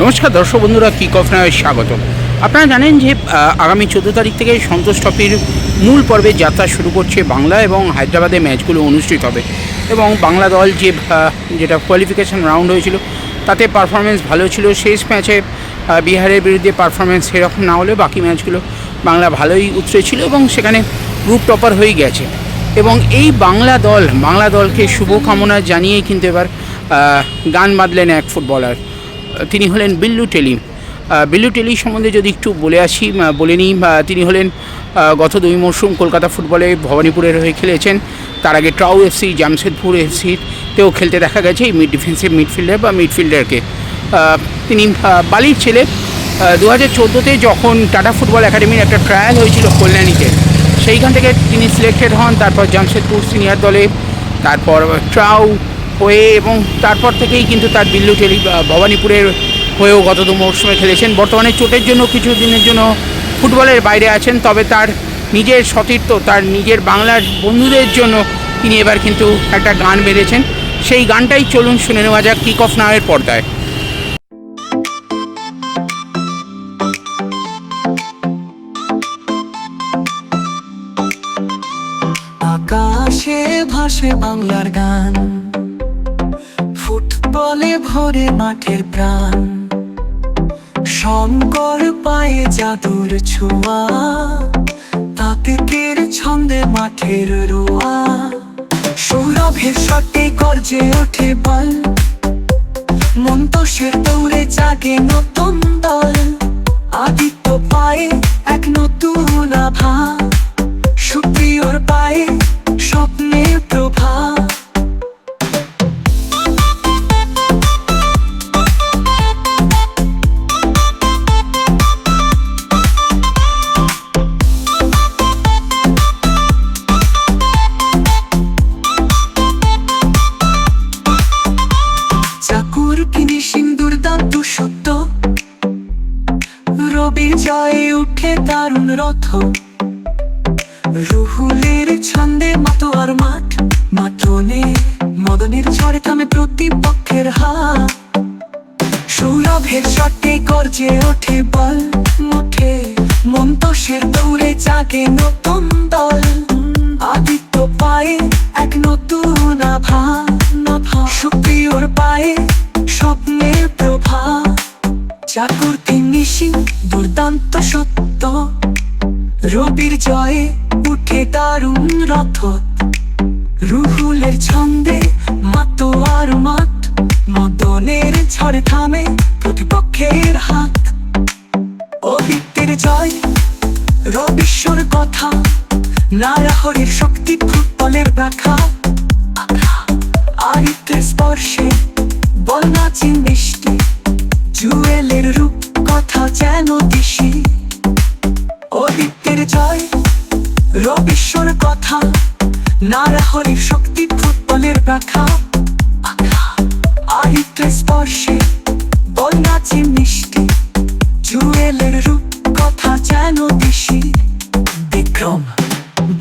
নমস্কার দর্শক বন্ধুরা, কিক অফ নামে স্বাগত। আপনারা জানেন যে আগামী 14 তারিখ থেকে সন্তোষ ট্রফির মূল পর্বের যাত্রা শুরু করছে বাংলা এবং হায়দ্রাবাদে ম্যাচগুলো অনুষ্ঠিত হবে। এবং বাংলা দল যেটা কোয়ালিফিকেশন রাউন্ড হয়েছিল তাতে পারফরমেন্স ভালো ছিল। শেষ ম্যাচে বিহারের বিরুদ্ধে পারফরমেন্স সেরকম না হলেও বাকি ম্যাচগুলো বাংলা ভালোই উতরেছিল এবং সেখানে গ্রুপ টপার হয়ে গেছে। এবং এই বাংলা দলকে শুভকামনা জানিয়েই কিন্তু এবার গান বাঁধলেন এক ফুটবলার। তিনি হলেন বিল্লু টেলি। বিল্লু টেলি সম্বন্ধে যদি একটু বলে নিই, তিনি হলেন গত 2 মরশুম কলকাতা ফুটবলে ভবানীপুরের হয়ে খেলেছেন। তার আগে ট্রাউ এফসি, জামশেদপুর এফসিতেও খেলতে দেখা গেছে এই ডিফেন্সিভ মিডফিল্ডারকে। তিনি বালির ছেলে। 2014-তে যখন টাটা ফুটবল একাডেমির একটা ট্রায়াল হয়েছিল কল্যাণীতে, সেইখান থেকে তিনি সিলেক্টেড হন। তারপর জামশেদপুর সিনিয়র দলে, তারপর ট্রাউ হয়ে, এবং তারপর থেকেই কিন্তু তার বিল্লু টেলি ভবানীপুরের হয়েও গত 2 মরশুমে খেলেছেন। বর্তমানে চোটের জন্য কিছু দিনের জন্য ফুটবলের বাইরে আছেন, তবে তার নিজের সতীর্থ, তার নিজের বাংলার বন্ধুদের জন্য তিনি এবার কিন্তু একটা গান বেঁধেছেন। সেই গানটাই চলুন শুনে নেওয়া যাক কিক অফ নাওয়ের পর্দায়। আকাশে ভাসে বাংলার গান, ফুটবলে ভরে মাঠের প্রাণ, শঙ্কর পায়ে জাদুর ছোঁয়া, তাতেকের ছন্দে মাঠের রোয়া, সৌরভের শটে গর্জে ওঠে বল, মন্তোষের দৌড়ে জাগে নতুন দল, আদিত্য পায়ে এক নতুন আভা, সুপ্রিয়র পায়ে স্বপ্নের প্রভা। চাকুর ফিনিশিং দুর্দান্ত সত্য, রবির জয়ে উঠে দারুণ রথ, রুহুলের ছন্দে মাতোয়ার মাঠ, মাতনে মদনের ঝড়ে থামে প্রতিপক্ষের হাত, সৌরভের শটে গর্জে ওঠে বল মুঠে, মন্তোষের দৌড়ে জাগে নতুন দল, আদিত্য পায়ে এক নতুন আভা, সুপ্রিয়র পায়ে স্বপ্নের প্রভা, চাকুর ফিনিশিং দুর্দান্ত সত্য, রবির জয়ে উঠে দারুণ রথ, রুহুলের ছন্দে মাতোয়ার মাঠ, মদনের ঝড়ে থামে প্রতিপক্ষের হাত, অদিত্যের জয় রবিশ্বর কথা, নারাহরির শক্তি ফুটবলের ব্যাখ্যা, আরিত্রের স্পর্শে বল নাচে মিষ্টি, জুয়েলের রূপ কথা যেন দিশি, অদিত্যের জয় রবিশ্বর কথা, নারাহরির শক্তি ফুটবলের ব্যাখ্যা, আরিত্রের স্পর্শে বল নাচে মিষ্টি, জুয়েলের রূপ কথা যেন দিশি। বিক্রম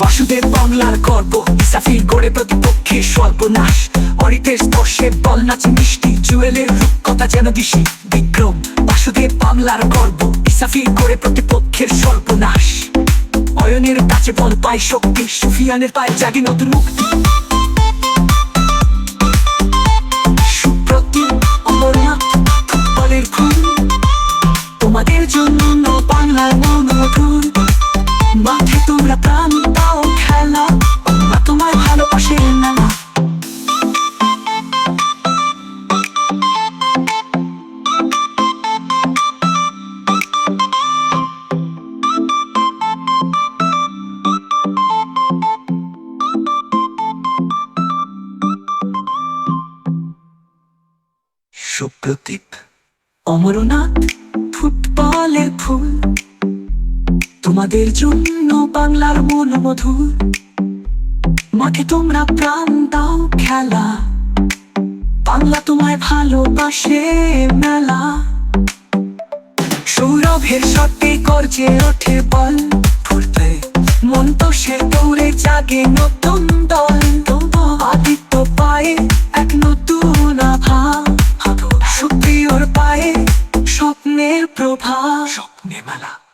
বাসুদেব বাংলার গর্ব, ইসাফির গড়ে প্রতিপক্ষের সর্বনাশ, অরিত্রের স্পর্শে বল নাচে মিষ্টি, জুয়েলের রূপ কথা যেন দিশি। বিক্রম বাসুদেব বাংলার গর্ব, ইসাফির গড়ে প্রতিপক্ষের সর্বনাশ, অয়নের কাছে বল পায় শক্তি, সুফিয়ানের পায়ে জাগে নতুন মুক্তি, সুপ্রতিম অমরনাথ ফুটবলের খুন, তোমাদের জন্য বাংলার মনোধুর, মাঠে তোমরা প্রাণ দাও খেলা, মা তোমায় ভালোবাসে মেলা। সুপ্রদীপ অমরনাথ ফুটবলের ফুল, তোমাদের জন্য বাংলার মন মধুর, মাঠে তোমরা প্রাণ দাও খেলা, বাংলা তোমায় ভালোবাসে মেলা, সৌরভের শটে গর্জে ওঠে বল ফুটবে, মন্তোষের দৌড়ে জাগে নতুন দল, আদিত্য পায়ে এক নতুন আভা, সুপ্রিয়র পায়ে মেলা।